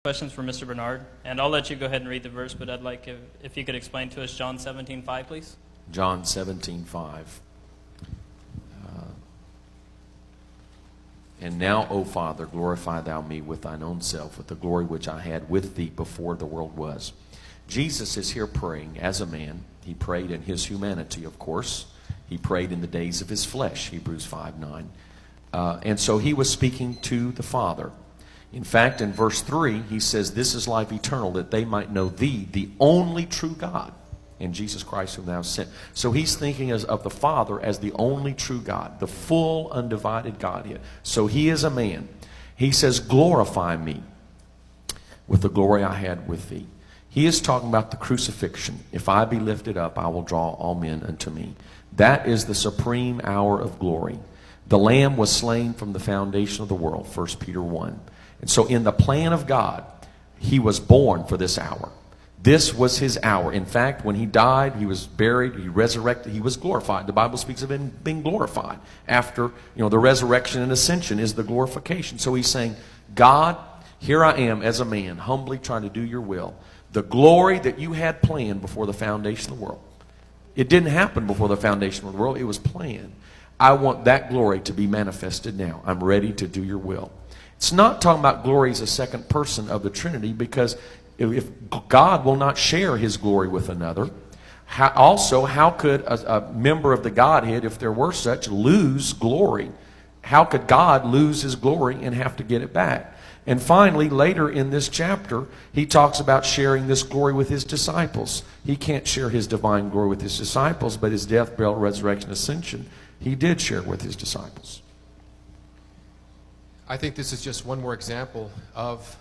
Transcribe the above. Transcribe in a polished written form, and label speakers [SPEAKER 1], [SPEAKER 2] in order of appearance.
[SPEAKER 1] Questions for Mr. Bernard, and I'll let you go ahead and read the verse, but I'd like if you could explain to us John 17:5, please.
[SPEAKER 2] John 17:5. And now, O Father, glorify thou me with thine own self, with the glory which I had with thee before the world was. Jesus is here praying as a man. He prayed in his humanity, of course. He prayed in the days of his flesh, Hebrews 5:9. And so he was speaking to the Father. In fact, in verse 3, he says, this is life eternal, that they might know thee, the only true God, and Jesus Christ whom thou hast sent. So he's thinking of the Father as the only true God, the full, undivided Godhead. So he is a man. He says, glorify me with the glory I had with thee. He is talking about the crucifixion. If I be lifted up, I will draw all men unto me. That is the supreme hour of glory. The Lamb was slain from the foundation of the world, 1 Peter 1. And so in the plan of God, he was born for this hour. This was his hour. In fact, when he died, he was buried, he resurrected, he was glorified. The Bible speaks of him being glorified. After, the resurrection and ascension is the glorification. So he's saying, God, here I am as a man, humbly trying to do your will. The glory that you had planned before the foundation of the world. It didn't happen before the foundation of the world. It was planned. I want that glory to be manifested now. I'm ready to do your will. It's not talking about glory as a second person of the Trinity, because if God will not share his glory with another, how could a member of the Godhead, if there were such, lose glory? How could God lose his glory and have to get it back? And finally, later in this chapter, he talks about sharing this glory with his disciples. He can't share his divine glory with his disciples, but his death, burial, resurrection, ascension, he did share with his disciples.
[SPEAKER 3] I think this is just one more example of